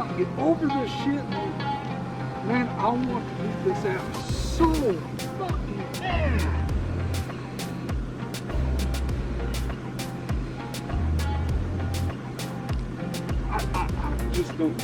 out and get over this shit. Man, I want to beat this out so fucking bad. I just don't.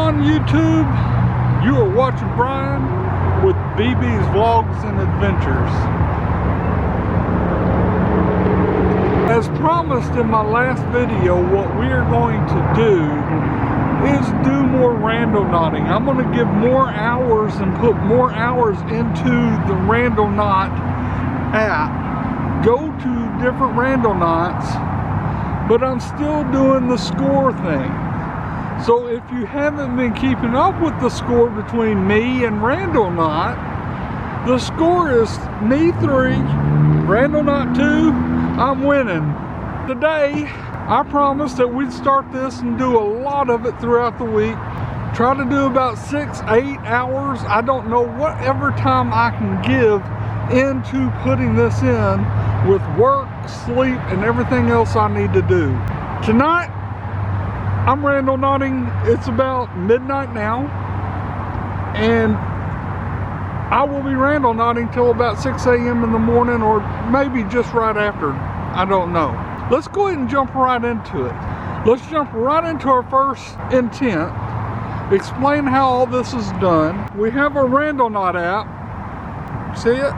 YouTube, you are watching Brian with BB's Vlogs and Adventures. As promised in my last video, what we are going to do is do more randonauting. I'm going to give more hours and put more hours into the Randonaut app. Go to different Randonauts, but I'm still doing the score thing. So if you haven't been keeping up with the score between me and Randonaut, the score is me 3, Randonaut 2, I'm winning. Today, I promised that we'd start this and do a lot of it throughout the week. Try to do about 6-8 hours. I don't know whatever time I can give into putting this in with work, sleep, and everything else I need to do. Tonight, I'm randonauting. It's about midnight now, and I will be randonauting till about 6 a.m. in the morning, or maybe just right after. I don't know. Let's go ahead and jump right into it. Let's jump right into our first intent. Explain how all this is done. We have our Randonaut app. See it?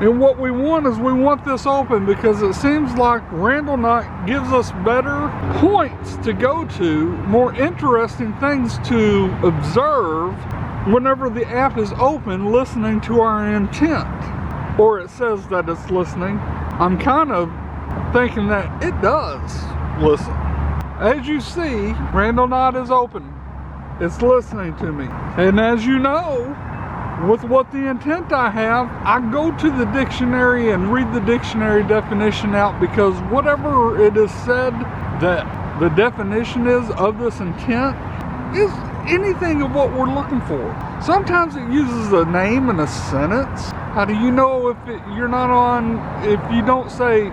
And what we want is we want this open because it seems like Randonaut gives us better points to go to, more interesting things to observe whenever the app is open, listening to our intent. Or it says that it's listening. I'm kind of thinking that it does listen. As you see, Randonaut is open. It's listening to me. And as you know, with what the intent I have, I go to the dictionary and read the dictionary definition out, because whatever it is said that the definition is of this intent is anything of what we're looking for. Sometimes it uses a name in a sentence. How do you know if you're not on, if you don't say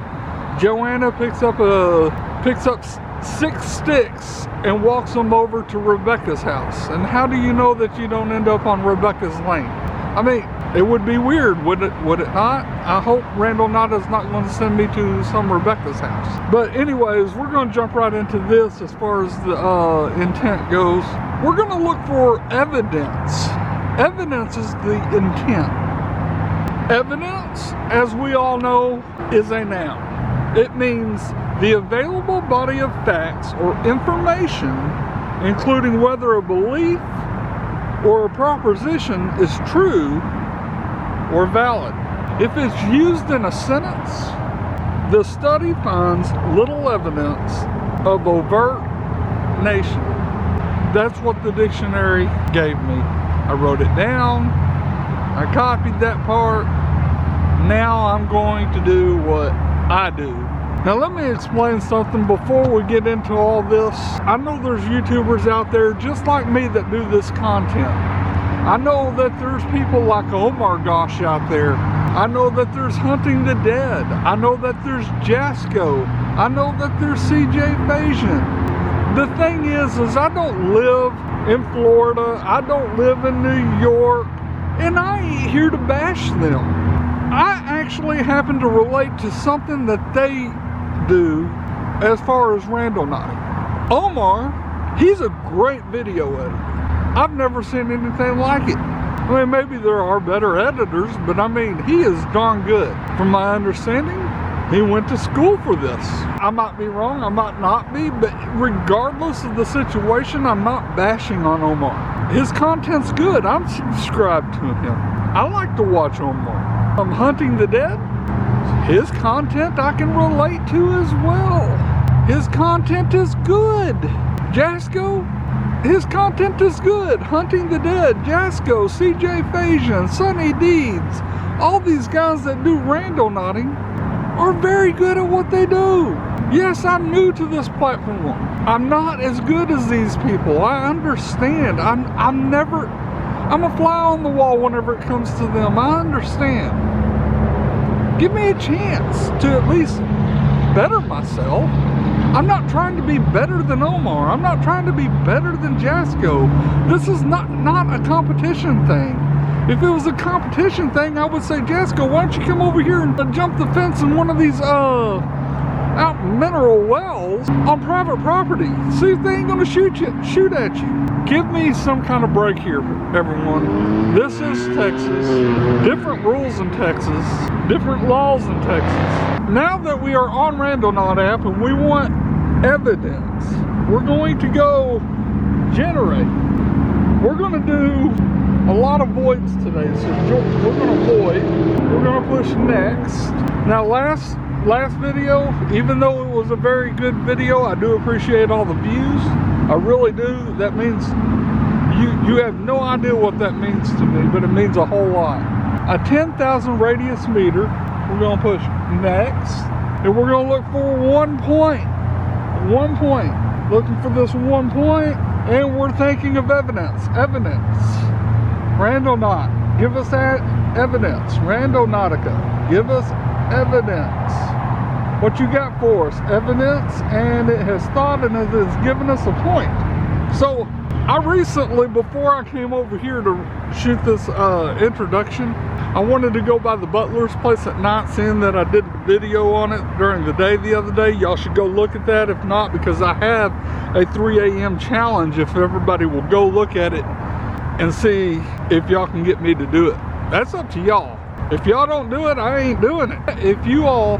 Joanna picks up 6 sticks and walks them over to Rebecca's house? And how do you know that you don't end up on Rebecca's lane? I mean, it would be weird, would it not? I hope Randonaut is not going to send me to some Rebecca's house. But anyways, we're going to jump right into this as far as the intent goes. We're going to look for evidence. Evidence is the intent. Evidence, as we all know, is a noun. It means the available body of facts or information, including whether a belief or a proposition is true or valid. If it's used in a sentence, the study finds little evidence of overt nation. That's what the dictionary gave me. I wrote it down, I copied that part. Now I'm going to do what I do. Now let me explain something before we get into all this. I know there's YouTubers out there just like me that do this content. I know that there's people like Omar Gosh out there. I know that there's Hunting the Dead. I know that there's Jasco. I know that there's CJ Fasion. The thing is I don't live in Florida. I don't live in New York. And I ain't here to bash them. I actually happen to relate to something that they do as far as randonauting. Omar, he's a great video editor. I've never seen anything like it. I mean, maybe there are better editors, but I mean, he is darn good. From my understanding, he went to school for this. I might be wrong, I might not be, but regardless of the situation, I'm not bashing on Omar. His content's good. I'm subscribed to him. I like to watch Omar. Hunting the Dead, his content I can relate to as well. His content is good. Jasco, his content is good. Hunting the Dead, Jasco, CJ Fasion, Sunny Deeds, all these guys that do randonauting are very good at what they do. Yes, I'm new to this platform. I'm not as good as these people. I understand. I'm a fly on the wall whenever it comes to them. I understand. Give me a chance to at least better myself. I'm not trying to be better than Omar. I'm not trying to be better than Jasco. This is not a competition thing. If it was a competition thing, I would say, Jasco, why don't you come over here and jump the fence in one of these out mineral wells on private property. See if they ain't gonna shoot at you. Give me some kind of break here, everyone. This is Texas. Different rules in Texas. Different laws in Texas. Now that we are on Randonaut app and we want evidence, we're going to go generate. We're gonna do a lot of voids today. So we're gonna void. We're gonna push next. Now last video, even though it was a very good video, I do appreciate all the views. I really do. That means you have no idea what that means to me, but it means a whole lot. A 10,000 radius meter. We're gonna push next, and we're gonna look for 1 point. 1 point. Looking for this 1 point, and we're thinking of evidence. Randonaut, give us that evidence. Randonautica, give us evidence. What you got for us? Evidence, and it has thought and it has given us a point. So I recently, before I came over here to shoot this introduction, I wanted to go by the Butler's place at night, seeing that I did a video on it during the day the other day. Y'all should go look at that. If not, because I have a 3 a.m. challenge, if everybody will go look at it and see if y'all can get me to do it. That's up to y'all. If y'all don't do it, I ain't doing it. If you all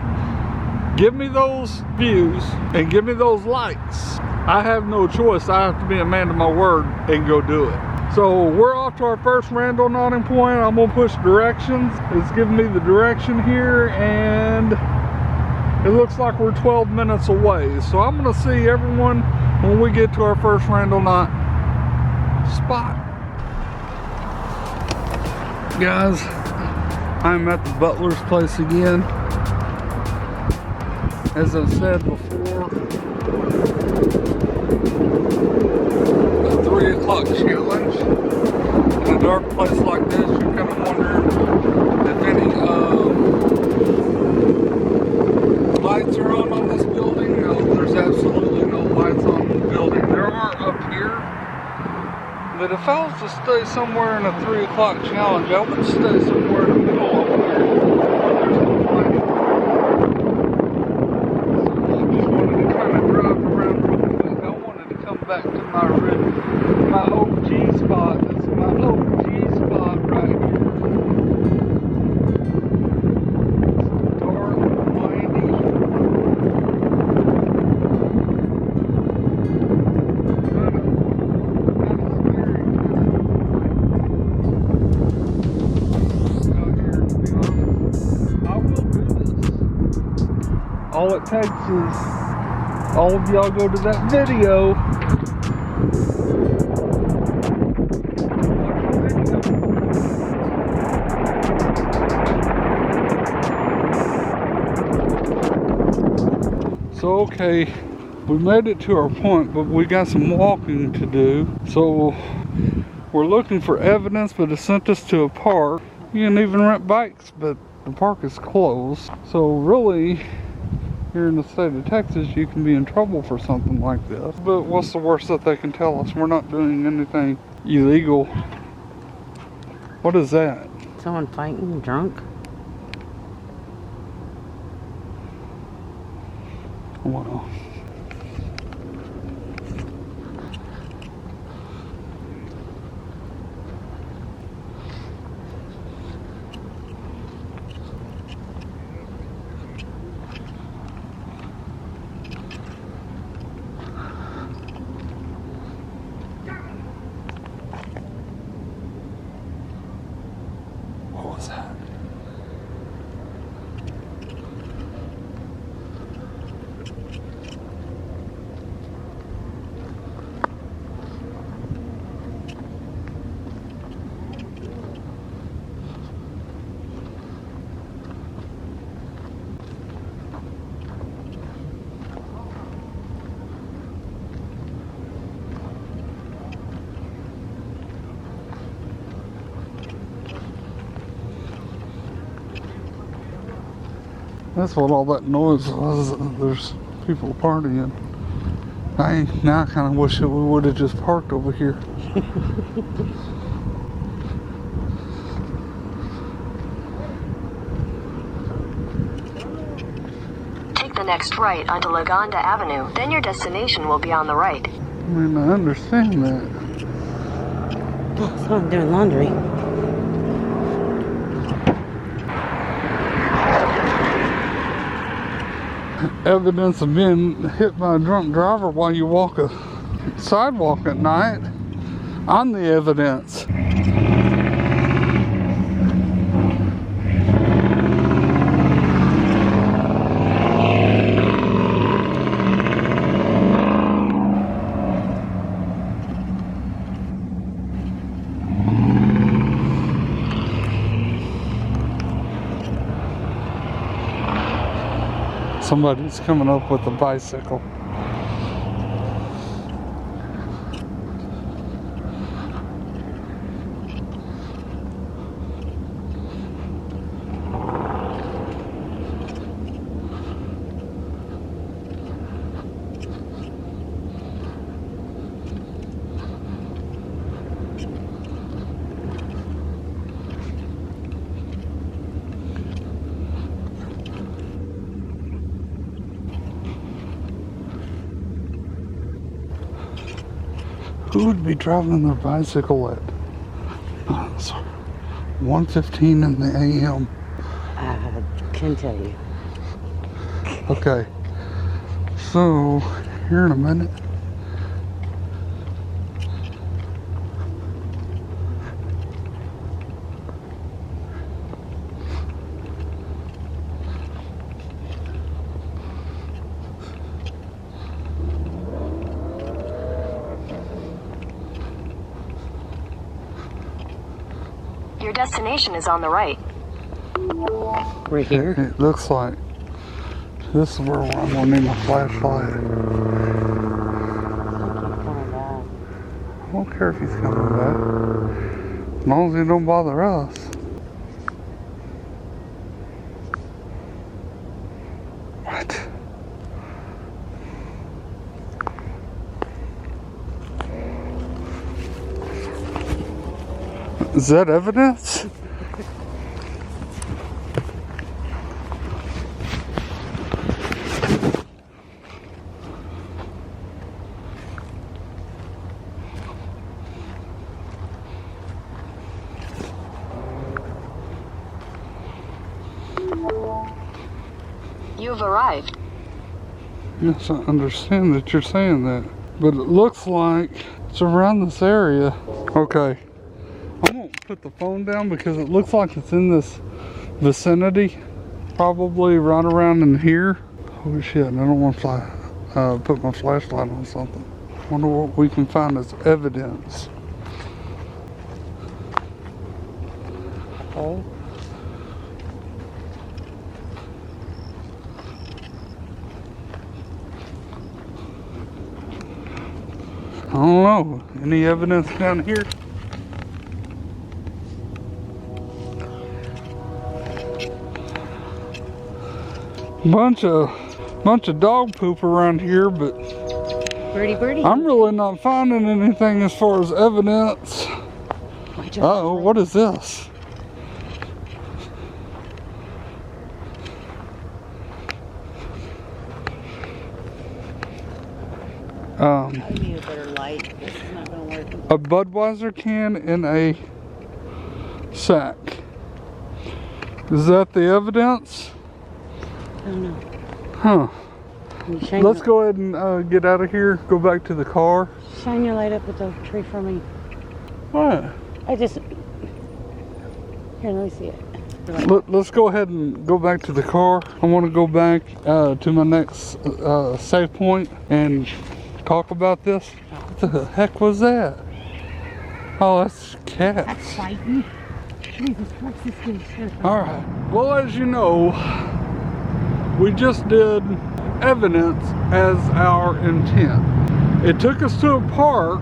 give me those views and give me those likes, I have no choice. I have to be a man to my word and go do it. So we're off to our first randonauting point. I'm gonna push directions. It's giving me the direction here, and it looks like we're 12 minutes away. So I'm gonna see everyone when we get to our first randonaut spot. Guys, I'm at the Butler's place again. As I've said before, the 3 o'clock challenge. In a dark place like this, you kind of wonder if any lights are on this building. No, there's absolutely no lights on the building. There are up here. But if I was to stay somewhere in a 3 o'clock challenge, I would stay somewhere in the middle of here. There's no light. So I just wanted to kind of drive around real quick. I wanted to come back to my OG spot. This is my OG spot right here. It's dark, windy. All it takes is all of y'all go to that video. So okay, we made it to our point, but we got some walking to do. So We're looking for evidence, but it sent us to a park. You can even rent bikes, but the park is closed. So really, here in the state of Texas, you can be in trouble for something like this. But what's the worst that they can tell us? We're not doing anything illegal. What is that? Someone fighting, drunk? Wow. What was that? That's what all that noise was. There's people partying. Now I kind of wish that we would have just parked over here. Take the next right onto Lagonda Avenue, then your destination will be on the right. I mean, I understand that. Oh, someone doing laundry. Evidence of being hit by a drunk driver while you walk a sidewalk at night. I'm the evidence. Somebody's coming up with a bicycle. Who would be driving their bicycle at 1:15 in the a.m.? I can tell you. Okay, so here in a minute. Your destination is on the right. We're here. It looks like this is where I'm gonna need my flashlight. I don't care if he's coming back, as long as he don't bother us. What? Is that evidence? You've arrived. Yes, I understand that you're saying that, but it looks like it's around this area. Okay, I'm gonna put the phone down because it looks like it's in this vicinity, probably right around in here. Oh shit, I don't want to put my flashlight on something. Wonder what we can find as evidence. Oh. I don't know. Any evidence down here? Bunch of dog poop around here, but Birdie. I'm really not finding anything as far as evidence. Uh-oh, what is this? Give me a better light. This is not gonna work. A Budweiser can in a sack. Is that the evidence? I don't know. Huh. Can you shine Let's go ahead and get out of here. Go back to the car. Shine your light up at the tree for me. What? Here, let me see it. Let's go ahead and go back to the car. I want to go back to my next save point and talk about this. What the heck was that? Oh, that's cats. That's fighting. Jesus Christ, this thing's sure. Alright, well, as you know, we just did evidence as our intent. It took us to a park.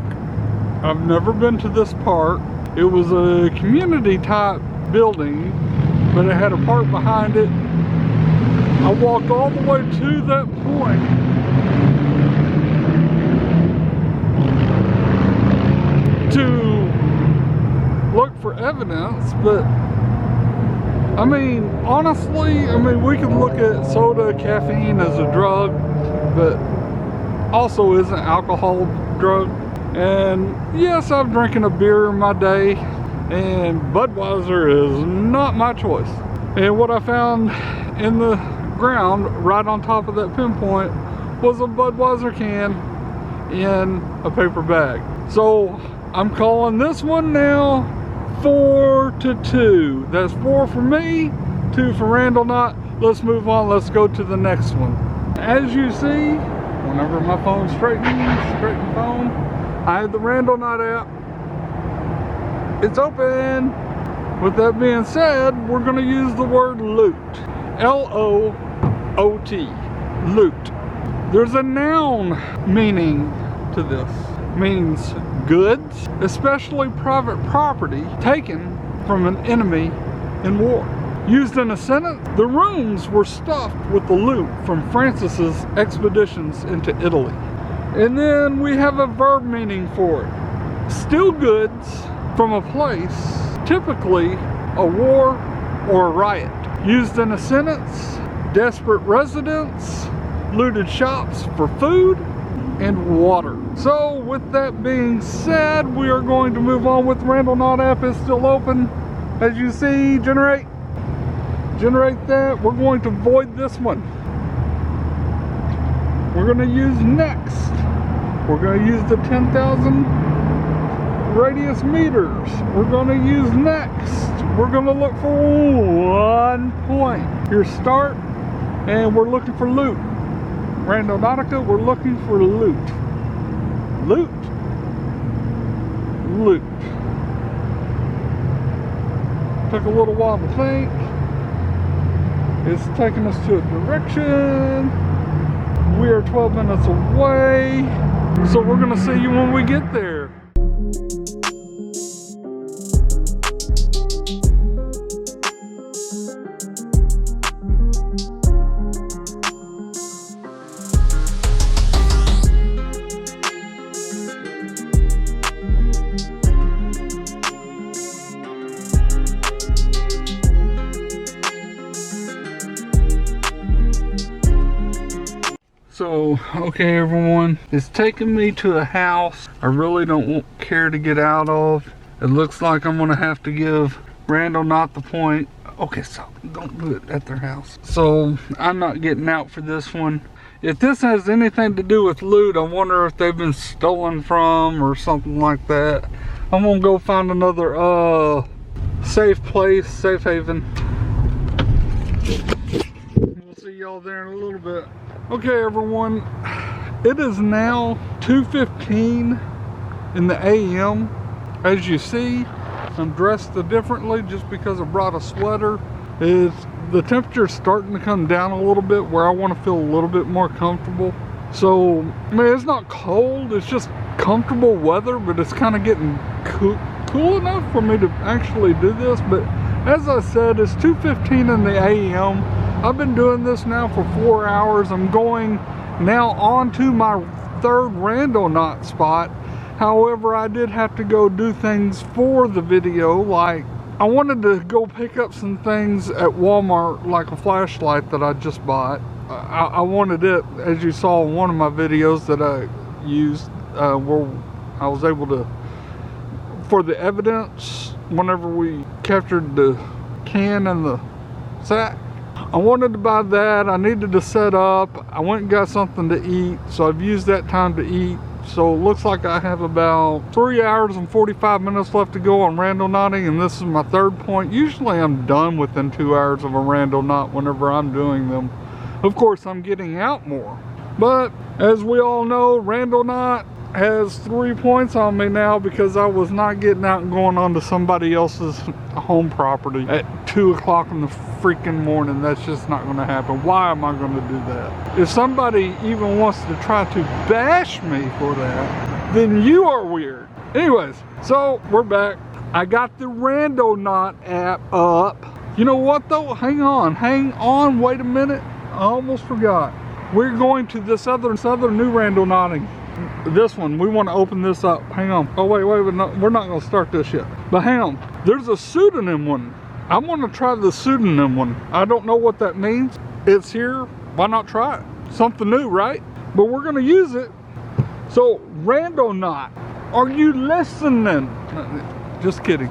I've never been to this park. It was a community type building, but it had a park behind it. I walked all the way to that point to look for evidence, but I mean, honestly, we could look at soda, caffeine as a drug, but also isn't alcohol a drug. And yes, I'm drinking a beer in my day, and Budweiser is not my choice. And what I found in the ground right on top of that pinpoint was a Budweiser can in a paper bag. So I'm calling this one now 4-2. That's 4 for me, 2 for Randonauts. Let's move on. Let's go to the next one. As you see, whenever my phone straighten phone, I have the Randonauts app. It's open. With that being said, we're going to use the word loot. L-O-O-T. Loot. There's a noun meaning to this. Means goods, especially private property, taken from an enemy in war. Used in a sentence, the rooms were stuffed with the loot from Francis's expeditions into Italy. And then we have a verb meaning for it. Steal goods from a place, typically a war or a riot. Used in a sentence, desperate residents looted shops for food and water. So with that being said, we are going to move on with the Randonauts app. Is still open. As you see, generate that. We're going to void this one. We're going to use next. We're going to use the 10,000 radius meters. We're going to use next. We're going to look for 1 point. Here's start, and we're looking for loot. Randonautica, we're looking for loot. Loot. Loot. Took a little while to think. It's taking us to a direction. We are 12 minutes away. So we're gonna see you when we get there. So, okay everyone, it's taking me to a house I really don't care to get out of. It looks like I'm gonna have to give Randonauts the point. Okay, so don't do it at their house. So, I'm not getting out for this one. If this has anything to do with loot, I wonder if they've been stolen from or something like that. I'm gonna go find another safe place, safe haven. We'll see y'all there in a little bit. Okay everyone, it is now 2:15 in the AM. As you see, I'm dressed differently just because I brought a sweater. The temperature's starting to come down a little bit where I want to feel a little bit more comfortable. So, I mean, it's not cold, it's just comfortable weather, but it's kind of getting cool enough for me to actually do this. But as I said, it's 2:15 in the AM. I've been doing this now for 4 hours. I'm going now on to my third Randonaut spot. However, I did have to go do things for the video, like I wanted to go pick up some things at Walmart, like a flashlight that I just bought. I wanted it, as you saw in one of my videos that I used, where I was able to, for the evidence, whenever we captured the can and the sack. I wanted to buy that. I needed to set up. I went and got something to eat, so I've used that time to eat. So it looks like I have about 3 hours and 45 minutes left to go on Randonauting, and this is my third point. Usually I'm done within 2 hours of a Randonaut whenever I'm doing them. Of course, I'm getting out more. But as we all know, Randonaut has 3 points on me now because I was not getting out and going onto somebody else's home property at 2 o'clock in the freaking morning. That's just not going to happen. Why am I going to do that? If somebody even wants to try to bash me for that, then you are weird. Anyways, so we're back. I got the Randonaut app up. You know what though? Hang on, wait a minute. I almost forgot. We're going to this other new Randonauting. This one, we want to open this up. Hang on. Oh wait, no, we're not going to start this yet. But hang on. There's a pseudonym one. I want to try the pseudonym one. I don't know what that means. It's here. Why not try it? Something new, right? But we're going to use it. So, Randonaut, are you listening? Just kidding.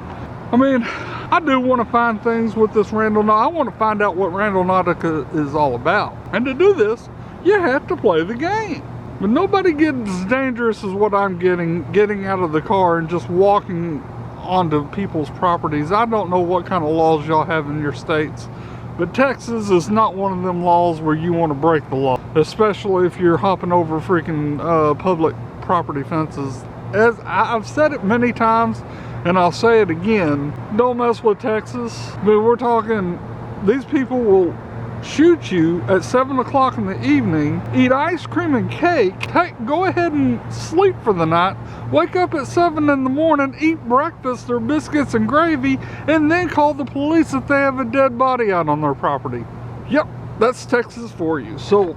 I mean, I do want to find things with this Randonautic. I want to find out what Randonautica is all about. And to do this, you have to play the game. But nobody gets as dangerous as what I'm getting out of the car and just walking onto people's properties. I don't know what kind of laws y'all have in your states, but Texas is not one of them laws where you want to break the law, especially if you're hopping over freaking public property fences. As I've said it many times, and I'll say it again, don't mess with Texas. But we're talking, these people will shoot you at 7 o'clock in the evening, eat ice cream and cake, go ahead and sleep for the night, wake up at 7 in the morning, eat breakfast or biscuits and gravy, and then call the police if they have a dead body out on their property. Yep, that's Texas for you. So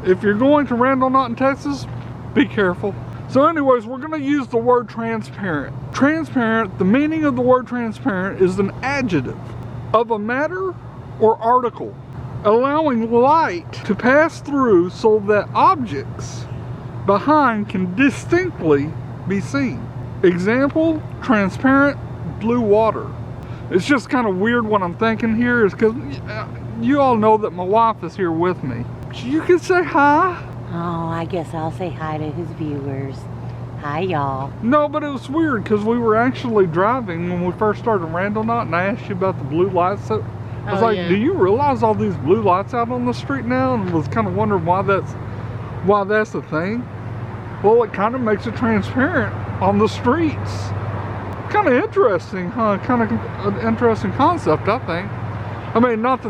if you're going to Randonauting in Texas, be careful. So anyways, we're going to use the word transparent. Transparent, the meaning of the word transparent is an adjective of a matter or article, allowing light to pass through so that objects behind can distinctly be seen. Example, transparent blue water. It's just kind of weird what I'm thinking here is because you all know that my wife is here with me. You can say hi. Oh, I guess I'll say hi to his viewers. Hi, y'all. No, but it was weird because we were actually driving when we first started Randonaut, and I asked you about the blue lights. So I was like, yeah. Do you realize all these blue lights out on the street now? And was kind of wondering why that's the thing. Well, it kind of makes it transparent on the streets. Kind of interesting, huh? Kind of an interesting concept, I think. I mean, not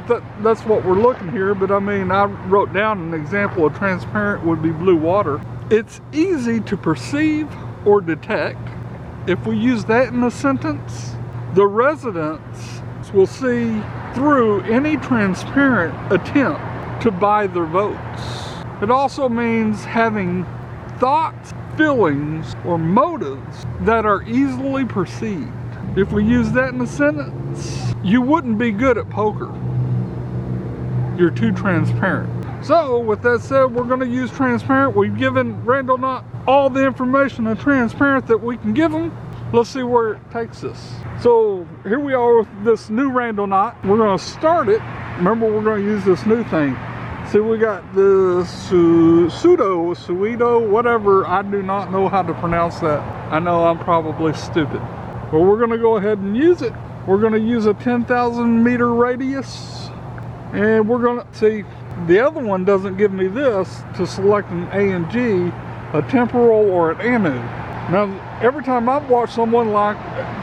that's what we're looking here, but I mean, I wrote down an example of transparent would be blue water. It's easy to perceive or detect. If we use that in a sentence, the residents will see through any transparent attempt to buy their votes. It also means having thoughts, feelings, or motives that are easily perceived. If we use that in a sentence, you wouldn't be good at poker. You're too transparent. So with that said, we're going to use transparent. We've given Randonaut all the information on transparent that we can give them. Let's see where it takes us. So here we are with this new Randonaut. We're going to start it. Remember, we're going to use this new thing. See, we got the pseudo, whatever. I do not know how to pronounce that. I know I'm probably stupid. But we're going to go ahead and use it. We're going to use a 10,000 meter radius. And we're going to see, the other one doesn't give me this to select an A and G, a temporal or an anu. Now, every time I've watched someone like,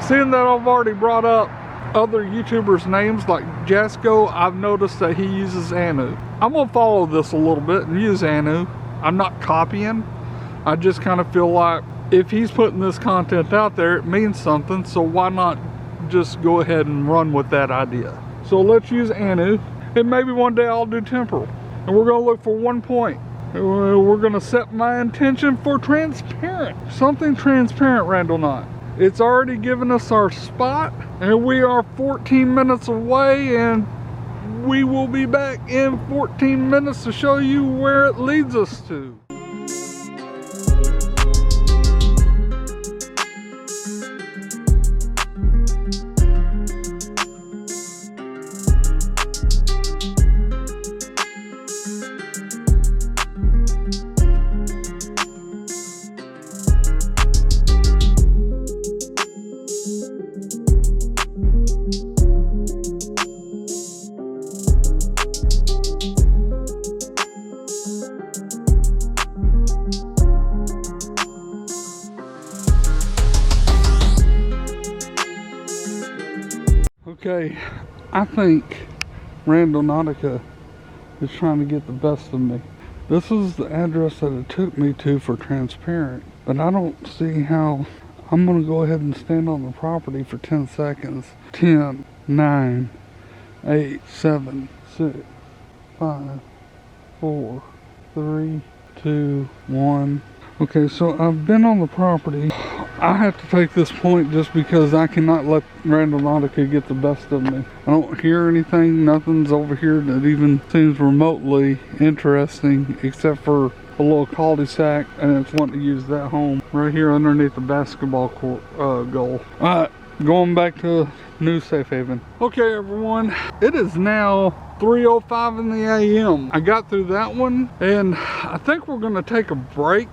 seeing that I've already brought up other YouTubers' names like Jasco, I've noticed that he uses anu. I'm going to follow this a little bit and use anu. I'm not copying. I just kind of feel like if he's putting this content out there, it means something, so why not just go ahead and run with that idea? So let's use anu. And maybe one day I'll do temporal. And we're gonna look for 1 point. We're gonna set my intention for transparent. Something transparent, Randonauts. It's already given us our spot, and we are 14 minutes away, and we will be back in 14 minutes to show you where it leads us to. Okay, I think Randonautica is trying to get the best of me. This is the address that it took me to for transparent, but I don't see how. I'm gonna go ahead and stand on the property for 10 seconds. 10, 9, 8, 7, 6, 5, 4, 3, 2, 1. Okay, so I've been on the property. I have to take this point just because I cannot let Randonautica get the best of me. I don't hear anything, nothing's over here that even seems remotely interesting except for a little cul-de-sac, and it's wanting to use that home right here underneath the basketball court goal. Alright, going back to new safe haven. Okay everyone, it is now 3:05 in the AM. I got through that one, and I think we're gonna take a break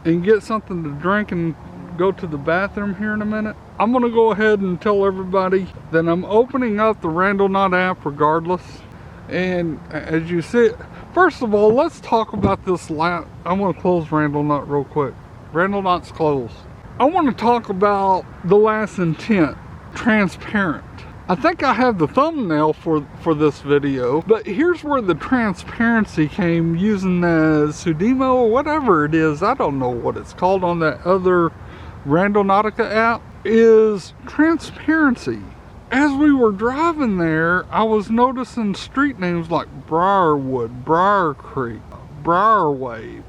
and get something to drink and go to the bathroom here in a minute. I'm gonna go ahead and tell everybody that I'm opening up the Randonaut app regardless. And as you see, first of all, let's talk about this last. I want to close Randonaut real quick. Randonaut's closed. I want to talk about the last intent, transparent. I think I have the thumbnail for this video, but here's where the transparency came, using the Sudemo or whatever it is. I don't know what it's called on that other Randonautica app, is transparency. As we were driving there, I was noticing street names like Briarwood, Briar Creek, Briarway.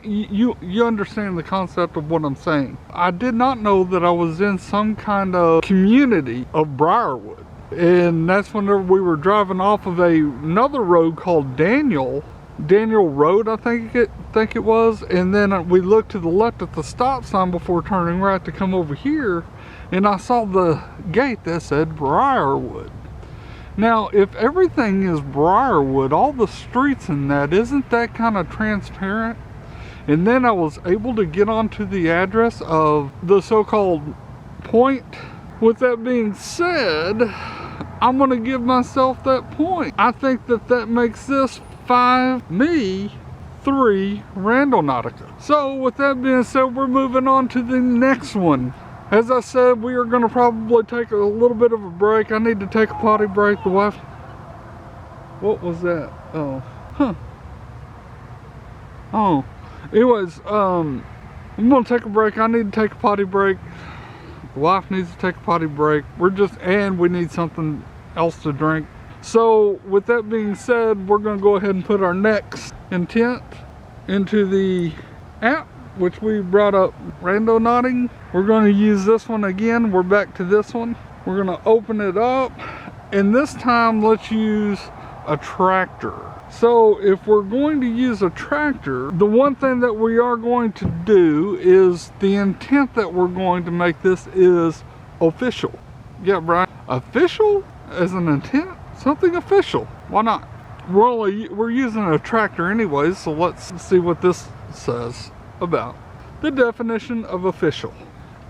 You understand the concept of what I'm saying. I did not know that I was in some kind of community of Briarwood. And that's whenever we were driving off of another road called Daniel Road, I think it was. And then we looked to the left at the stop sign before turning right to come over here. And I saw the gate that said Briarwood. Now, if everything is Briarwood, all the streets in that, isn't that kind of transparent? And then I was able to get onto the address of the so-called point. With that being said, I'm going to give myself that point. I think that makes this 5 me, 3 Randonautica. So with that being said, we're moving on to the next one. As I said, we are going to probably take a little bit of a break. I need to take a potty break. The wife... What was that? Oh. Huh. Oh. Anyways, I'm going to take a break. I need to take a potty break. The wife needs to take a potty break. And we need something else to drink. So, with that being said, we're going to go ahead and put our next intent into the app, which we brought up Randonauting. We're going to use this one again. We're back to this one. We're going to open it up, and this time let's use a tractor. So if we're going to use a tractor, the one thing that we are going to do is the intent that we're going to make this is official. Yeah, Brian, official as an intent? Something official. Why not? We're using a tractor anyways, so let's see what this says about the definition of official.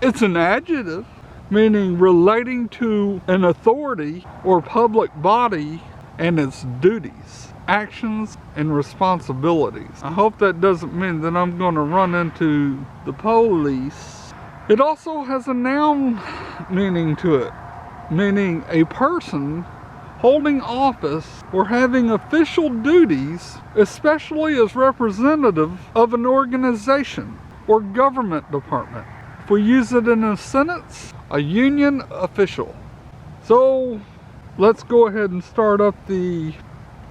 It's an adjective meaning relating to an authority or public body and its duties, actions, and responsibilities. I hope that doesn't mean that I'm going to run into the police. It also has a noun meaning to it, meaning a person holding office or having official duties, especially as representative of an organization or government department. If we use it in a sentence, a union official. So let's go ahead and start up the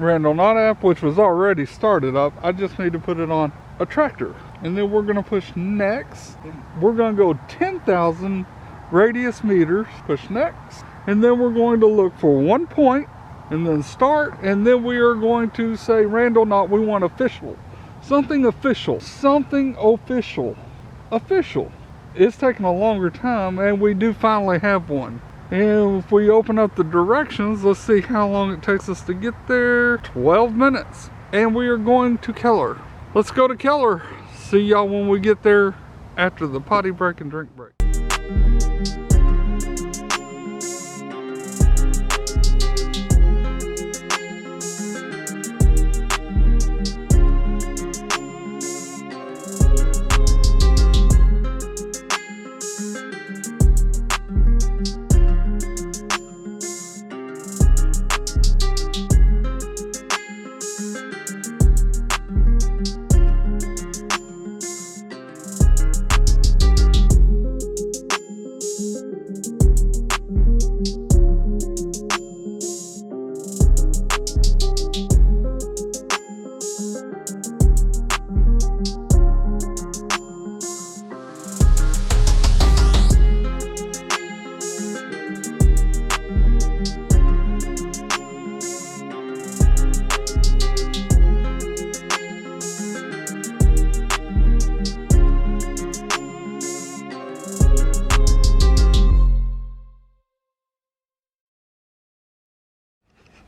Randonaut app, which was already started up. I just need to put it on a tractor. And then we're gonna push next. We're gonna go 10,000 radius meters, push next. And then we're going to look for 1 point and then start. And then we are going to say Randonaut, we want official. Something official, something official, official. It's taking a longer time and we do finally have one. And if we open up the directions, let's see how long it takes us to get there. 12 minutes. And we are going to Keller. Let's go to Keller. See y'all when we get there after the potty break and drink break.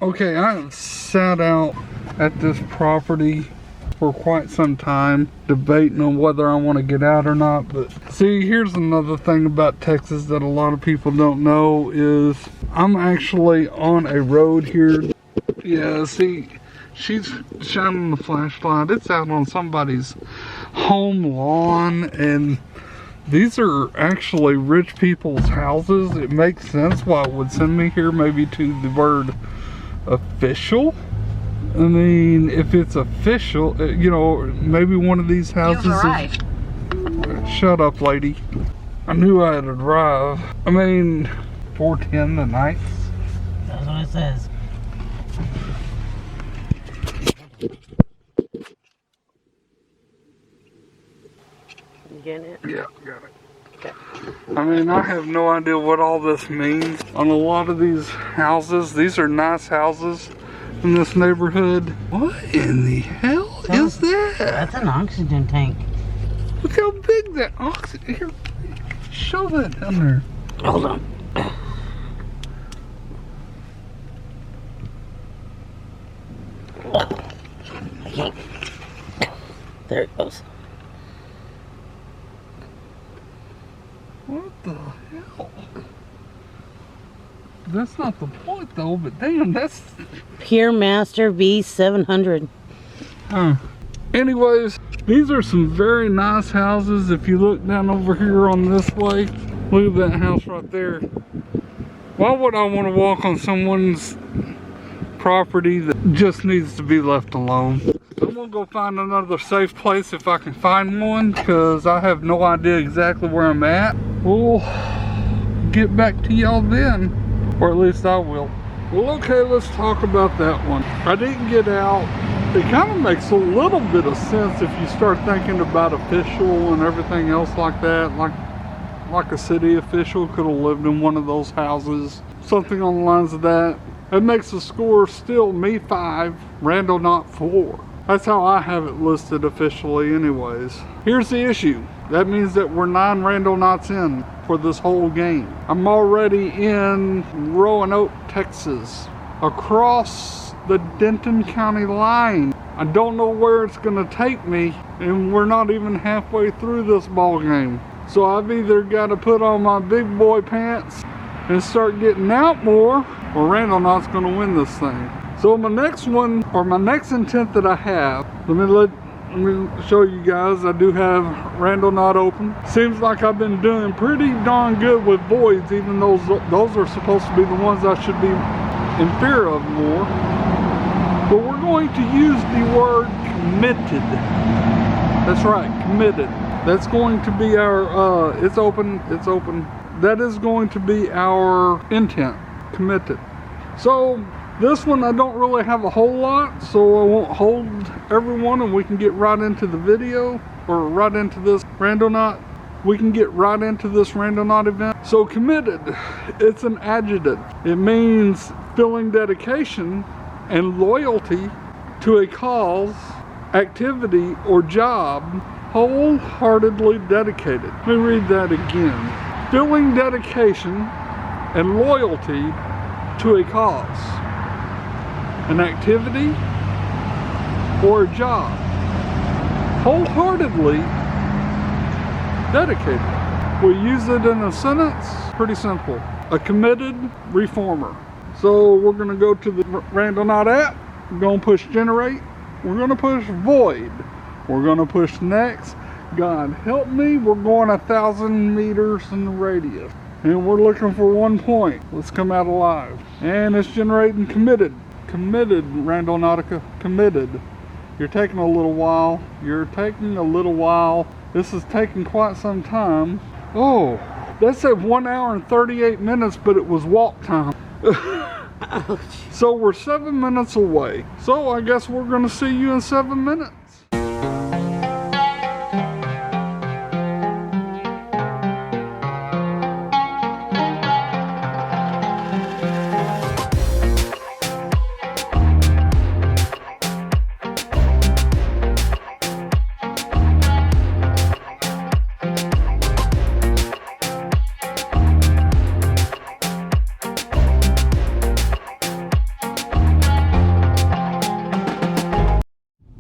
Okay, I have sat out at this property for quite some time debating on whether I want to get out or not. But see, here's another thing about Texas that a lot of people don't know is I'm actually on a road here. Yeah, see, she's shining the flashlight. It's out on somebody's home lawn, and these are actually rich people's houses. It makes sense why it would send me here, maybe to the word official. I mean, if it's official, you know, maybe one of these houses is... Shut up, lady. I knew I had to drive. I mean, 410 the night. That's what it says. You getting it? Yeah, got it. Okay. I mean, I have no idea what all this means. On a lot of these houses, these are nice houses in this neighborhood. What in the hell is that? That's an oxygen tank. Look how big that oxygen... Here, show that down there. Hold on. I can't. There it goes. What the hell? That's not the point though, but damn, that's... Pure Master V700. Huh. Anyways, these are some very nice houses. If you look down over here on this way, look at that house right there. Why would I want to walk on someone's property that just needs to be left alone? I'm gonna go find another safe place if I can find one, because I have no idea exactly where I'm at. We'll get back to y'all then, or at least I will. Well, okay, let's talk about that one. I didn't get out. It kind of makes a little bit of sense if you start thinking about official and everything else like that. Like a city official could have lived in one of those houses. Something on the lines of that. It makes the score still me 5, Randonaut 4. That's how I have it listed officially anyways. Here's the issue. That means that we're 9 Randonauts in for this whole game. I'm already in Roanoke, Texas, across the Denton County line. I don't know where it's gonna take me, and we're not even halfway through this ball game. So I've either got to put on my big boy pants and start getting out more, or Randonaut's gonna win this thing. So my next one, or my next intent that I have, let me show you guys. I do have Randonaut open. Seems like I've been doing pretty darn good with voids, even though those are supposed to be the ones I should be in fear of more. But we're going to use the word committed. That's right, committed. That's going to be our, it's open. That is going to be our intent, committed. So This one I don't really have a whole lot, so I won't hold everyone and we can get right into the video, or right into this Randonaut. We can get right into this Randonaut event. So committed, it's an adjective. It means feeling dedication and loyalty to a cause, activity, or job, wholeheartedly dedicated. Let me read that again. Feeling dedication and loyalty to a cause, an activity, or a job, wholeheartedly dedicated. We use it in a sentence, pretty simple. A committed reformer. So we're gonna go to the Randonaut app, we're gonna push generate, we're gonna push void, we're gonna push next. God help me, we're going 1,000 meters in the radius. And we're looking for 1 point. Let's come out alive. And it's generating committed. Committed, Randonautica, committed. You're taking a little while. You're taking a little while. This is taking quite some time. Oh, that said 1 hour and 38 minutes, but it was walk time. So we're 7 minutes away. So I guess we're gonna see you in 7 minutes.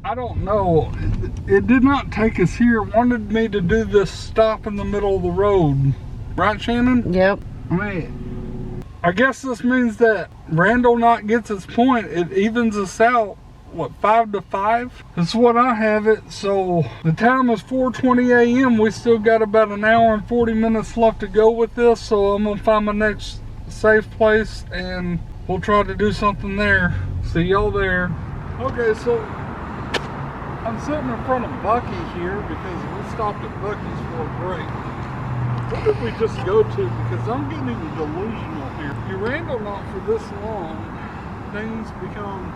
I don't know. It did not take us here. It wanted me to do this stop in the middle of the road. Right, Shannon? Yep. I mean, I guess this means that Randonaut gets its point. It evens us out, what, 5 to 5? That's what I have it. So the time is 4:20 a.m. We still got about 1 hour and 40 minutes left to go with this. So I'm going to find my next safe place and we'll try to do something there. See y'all there. Okay, so I'm sitting in front of Bucky here because we stopped at Bucky's for a break. What did we just go to? Because I'm getting delusional here. You Randonaut for this long, things become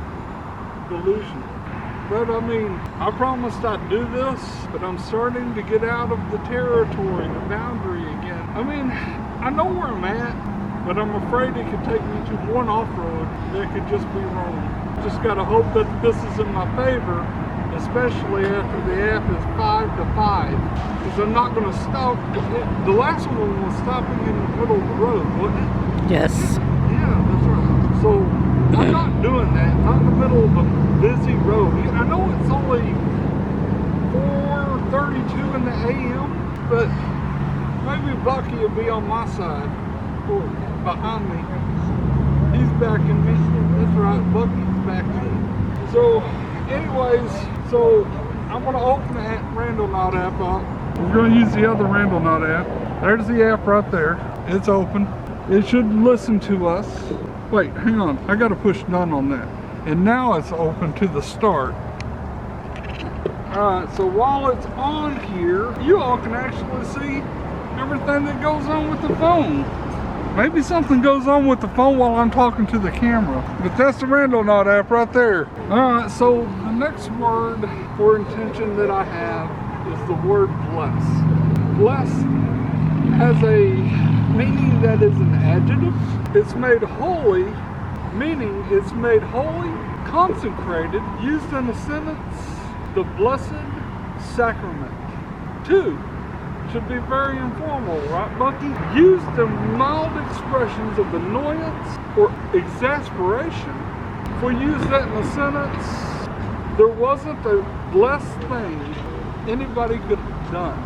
delusional. But I mean, I promised I'd do this, but I'm starting to get out of the territory, the boundary again. I mean, I know where I'm at, but I'm afraid it could take me to one off-road that could just be wrong. Just gotta hope that this is in my favor, especially after the app is 5 to 5, because I'm not going to stop. The last one was stopping in the middle of the road, wasn't it? Yes. Yeah, that's right. So I'm not doing that, not in the middle of a busy road. I know it's only 4:32 in the AM, but maybe Bucky will be on my side, or behind me. He's backing me. That's right, Bucky's backing me. So anyways, so I'm going to open that Randonaut app up. We're going to use the other Randonaut app. There's the app right there. It's open. It should listen to us. Wait, hang on. I got to push done on that. And now it's open to the start. Alright, so while it's on here, you all can actually see everything that goes on with the phone. Maybe something goes on with the phone while I'm talking to the camera. But that's the Randonaut app right there. Alright, so the next word or intention that I have is the word bless. Bless has a meaning that is an adjective. It's made holy, meaning it's made holy, consecrated, used in a sentence, the blessed sacrament. 2. Should be very informal, right, Bucky? Used in mild expressions of annoyance or exasperation. If we use that in a sentence, there wasn't a blessed thing anybody could have done.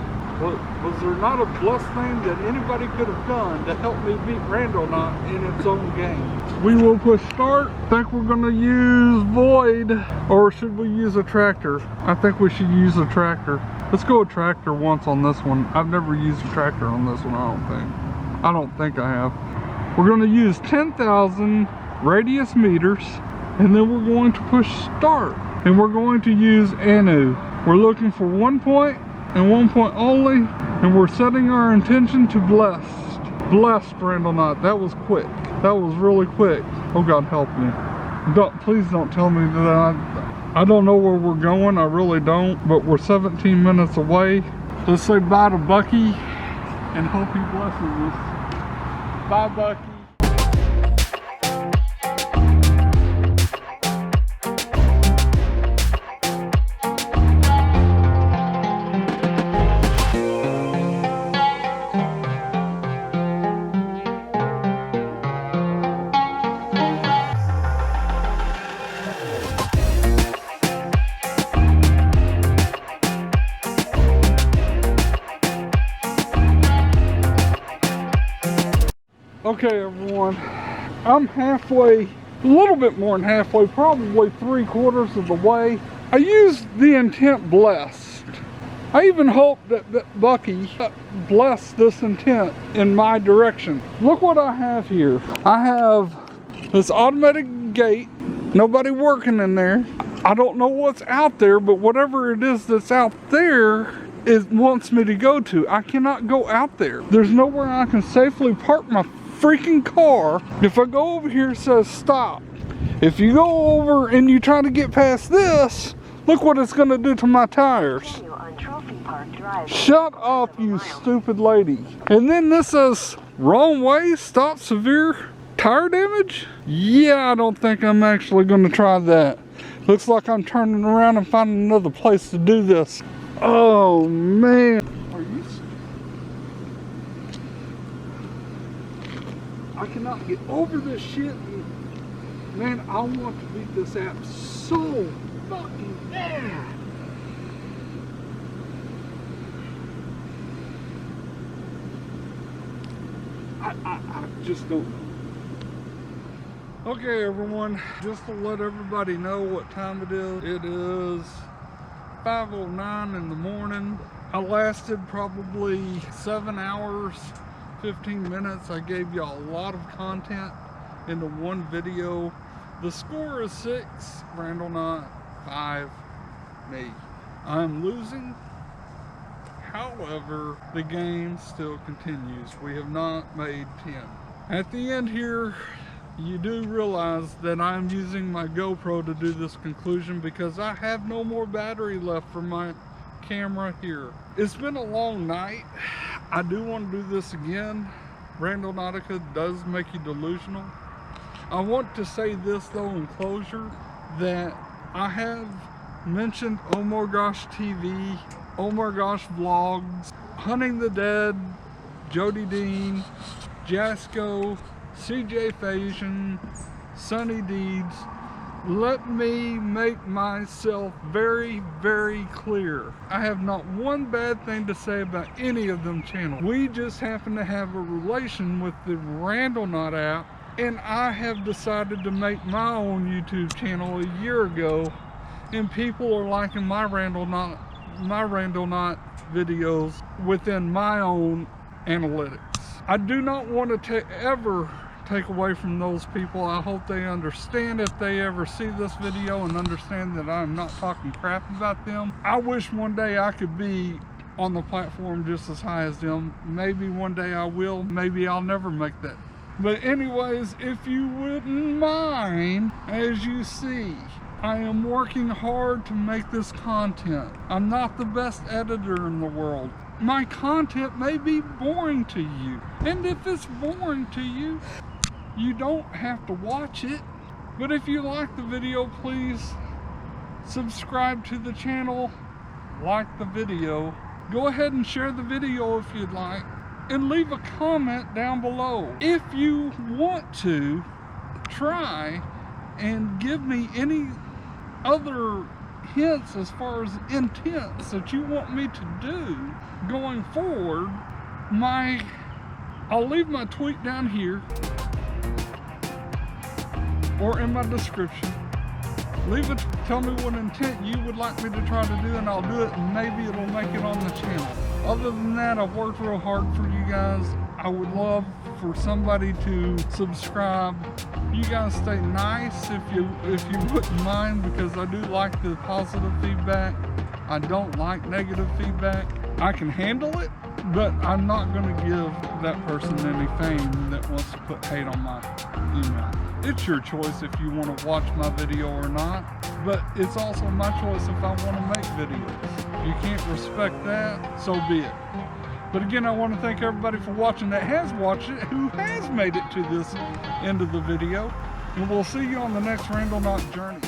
Was there not a blessed thing that anybody could have done to help me beat Randonaut in its own game? We will push start. I think we're going to use void, or should we use a tractor? I think we should use a tractor. Let's go a tractor once on this one. I've never used a tractor on this one, I don't think I have. We're going to use 10,000 radius meters, and then we're going to push start. And we're going to use Anu. We're looking for 1 point and 1 point only, and we're setting our intention to blessed. Blessed Randonauts. That was quick. That was really quick. Oh God, help me. Please don't tell me that I don't know where we're going. I really don't, but we're 17 minutes away. Let's say bye to Bucky and hope he blesses us. Bye, Bucky. Okay, everyone, I'm halfway, a little bit more than halfway, probably 3/4 of the way. I used the intent blessed. I even hope that Bucky blessed this intent in my direction. Look what I have here. I have this automatic gate, nobody working in there. I don't know what's out there, but whatever it is that's out there, it wants me to go to. I cannot go out there. There's nowhere I can safely park my freaking car. If I go over here, it says stop. If you go over and you try to get past this, look what it's gonna do to my tires. Shut up, you stupid lady. And then this says wrong way, stop severe tire damage. Yeah, I don't think I'm actually gonna try that. Looks like I'm turning around and finding another place to do this. Oh man. I cannot get over this shit. Man, I want to beat this app so fucking bad. I just don't know. Okay, everyone, just to let everybody know what time it is. It is 5:09 in the morning. I lasted probably 7 hours, 15 minutes. I gave y'all a lot of content into one video. The score is 6, Randonauts 5, me. I'm losing. However, the game still continues. We have not made 10. At the end here, you do realize that I'm using my GoPro to do this conclusion because I have no more battery left for my camera here. It's been a long night. I do want to do this again. Randonautica does make you delusional. I want to say this though in closure, that I have mentioned Oh My Gosh TV, Oh My Gosh Vlogs, Hunting the Dead, Jody Dean, Jasco, CJ Fasion, Sunny Deeds. Let me make myself very, very clear. I have not one bad thing to say about any of them channels. We just happen to have a relation with the Randonaut app, and I have decided to make my own YouTube channel a year ago, and people are liking my Randonaut videos within my own analytics. I do not want to ever take away from those people. I hope they understand if they ever see this video and understand that I'm not talking crap about them. I wish one day I could be on the platform just as high as them. Maybe one day I will, maybe I'll never make that. But anyways, if you wouldn't mind, as you see, I am working hard to make this content. I'm not the best editor in the world. My content may be boring to you. And if it's boring to you, you don't have to watch it. But if you like the video, please subscribe to the channel, like the video. Go ahead and share the video if you'd like, and leave a comment down below. If you want to try and give me any other hints as far as intents that you want me to do going forward, I'll leave my tweet down here or in my description. Tell me what intent you would like me to try to do, and I'll do it, and maybe it'll make it on the channel. Other than that, I've worked real hard for you guys. I would love for somebody to subscribe. You guys stay nice if you wouldn't mind, because I do like the positive feedback. I don't like negative feedback. I can handle it, But I'm not going to give that person any fame that wants to put hate on my email. It's your choice if you want to watch my video or not, but it's also my choice if I want to make videos. If you can't respect that, so be it. But again, I want to thank everybody for watching that has watched it, who has made it to this end of the video, and we'll see you on the next Randonaut journey.